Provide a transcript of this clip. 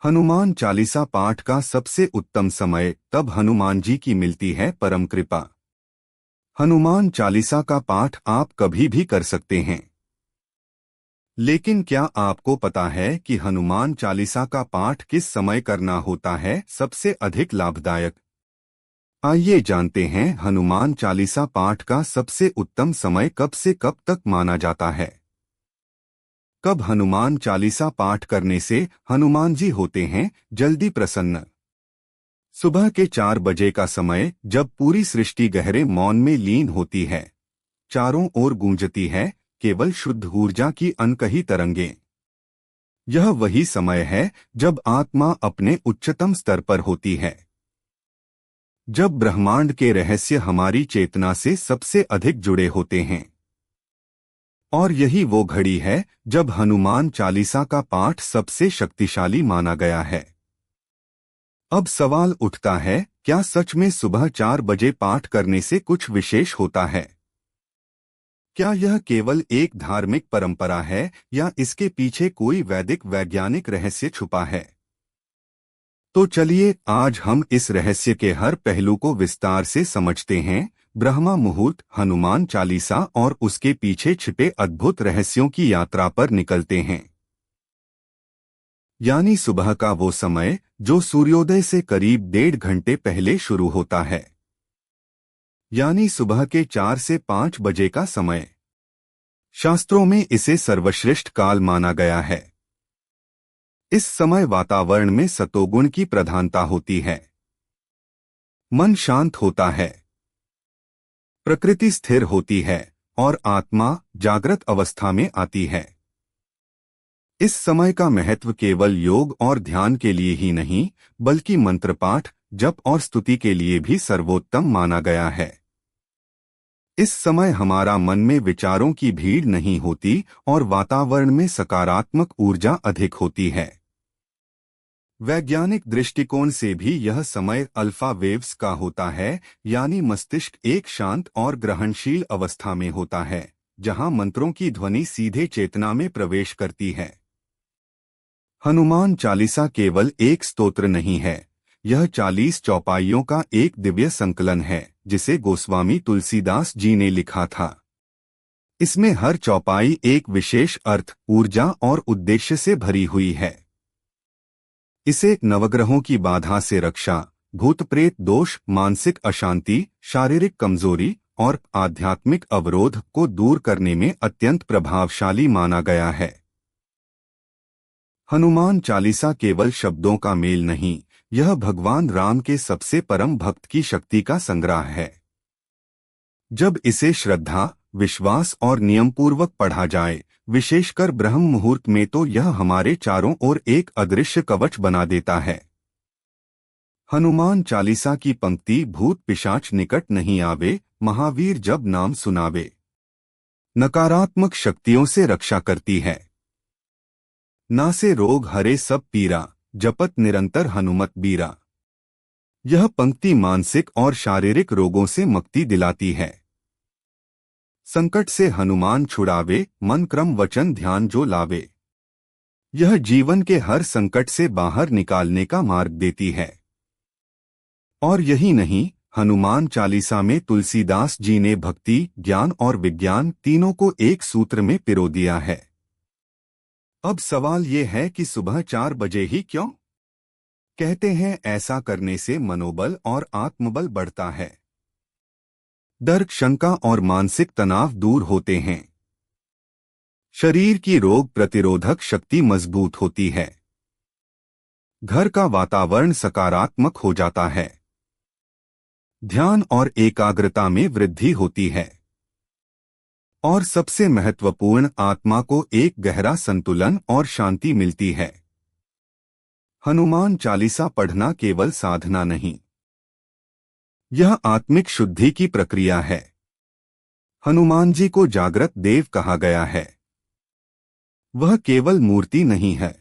हनुमान चालीसा पाठ का सबसे उत्तम समय तब हनुमान जी की मिलती है परम कृपा। हनुमान चालीसा का पाठ आप कभी भी कर सकते हैं, लेकिन क्या आपको पता है कि हनुमान चालीसा का पाठ किस समय करना होता है सबसे अधिक लाभदायक? आइए जानते हैं हनुमान चालीसा पाठ का सबसे उत्तम समय कब से कब तक माना जाता है। कब हनुमान चालीसा पाठ करने से हनुमान जी होते हैं जल्दी प्रसन्न? सुबह के 4 बजे का समय, जब पूरी सृष्टि गहरे मौन में लीन होती है, चारों ओर गूंजती है केवल शुद्ध ऊर्जा की अनकही तरंगें। यह वही समय है जब आत्मा अपने उच्चतम स्तर पर होती है, जब ब्रह्मांड के रहस्य हमारी चेतना से सबसे अधिक जुड़े होते हैं। और यही वो घड़ी है जब हनुमान चालीसा का पाठ सबसे शक्तिशाली माना गया है। अब सवाल उठता है, क्या सच में सुबह 4 बजे पाठ करने से कुछ विशेष होता है? क्या यह केवल एक धार्मिक परंपरा है या इसके पीछे कोई वैदिक वैज्ञानिक रहस्य छुपा है? तो चलिए आज हम इस रहस्य के हर पहलू को विस्तार से समझते हैं। ब्रह्मा मुहूर्त, हनुमान चालीसा और उसके पीछे छिपे अद्भुत रहस्यों की यात्रा पर निकलते हैं। यानी सुबह का वो समय जो सूर्योदय से करीब 1.5 घंटे पहले शुरू होता है, यानी सुबह के 4 से 5 बजे का समय। शास्त्रों में इसे सर्वश्रेष्ठ काल माना गया है। इस समय वातावरण में सतोगुण की प्रधानता होती है, मन शांत होता है, प्रकृति स्थिर होती है और आत्मा जागृत अवस्था में आती है। इस समय का महत्व केवल योग और ध्यान के लिए ही नहीं, बल्कि मंत्रपाठ, जप और स्तुति के लिए भी सर्वोत्तम माना गया है। इस समय हमारा मन में विचारों की भीड़ नहीं होती और वातावरण में सकारात्मक ऊर्जा अधिक होती है। वैज्ञानिक दृष्टिकोण से भी यह समय अल्फा वेव्स का होता है, यानी मस्तिष्क एक शांत और ग्रहणशील अवस्था में होता है, जहां मंत्रों की ध्वनि सीधे चेतना में प्रवेश करती है। हनुमान चालीसा केवल एक स्तोत्र नहीं है, यह 40 चौपाइयों का एक दिव्य संकलन है, जिसे गोस्वामी तुलसीदास जी ने लिखा था। इसमें हर चौपाई एक विशेष अर्थ, ऊर्जा और उद्देश्य से भरी हुई है। इसे नवग्रहों की बाधा से रक्षा, भूत प्रेत दोष, मानसिक अशांति, शारीरिक कमजोरी और आध्यात्मिक अवरोध को दूर करने में अत्यंत प्रभावशाली माना गया है। हनुमान चालीसा केवल शब्दों का मेल नहीं, यह भगवान राम के सबसे परम भक्त की शक्ति का संग्रह है। जब इसे श्रद्धा, विश्वास और नियमपूर्वक पढ़ा जाए, विशेषकर ब्रह्म मुहूर्त में, तो यह हमारे चारों ओर एक अदृश्य कवच बना देता है। हनुमान चालीसा की पंक्ति भूत पिशाच निकट नहीं आवे, महावीर जब नाम सुनावे, नकारात्मक शक्तियों से रक्षा करती है। नासे रोग हरे सब पीरा, जपत निरंतर हनुमत बीरा। यह पंक्ति मानसिक और शारीरिक रोगों से मुक्ति दिलाती है। संकट से हनुमान छुड़ावे, मन क्रम वचन ध्यान जो लावे। यह जीवन के हर संकट से बाहर निकालने का मार्ग देती है। और यही नहीं, हनुमान चालीसा में तुलसीदास जी ने भक्ति, ज्ञान और विज्ञान तीनों को एक सूत्र में पिरो दिया है। अब सवाल ये है कि सुबह 4 बजे ही क्यों? कहते हैं ऐसा करने से मनोबल और आत्मबल बढ़ता है, डर, शंका और मानसिक तनाव दूर होते हैं, शरीर की रोग प्रतिरोधक शक्ति मजबूत होती है, घर का वातावरण सकारात्मक हो जाता है, ध्यान और एकाग्रता में वृद्धि होती है, और सबसे महत्वपूर्ण, आत्मा को एक गहरा संतुलन और शांति मिलती है। हनुमान चालीसा पढ़ना केवल साधना नहीं, यह आत्मिक शुद्धि की प्रक्रिया है। हनुमान जी को जागृत देव कहा गया है। वह केवल मूर्ति नहीं है,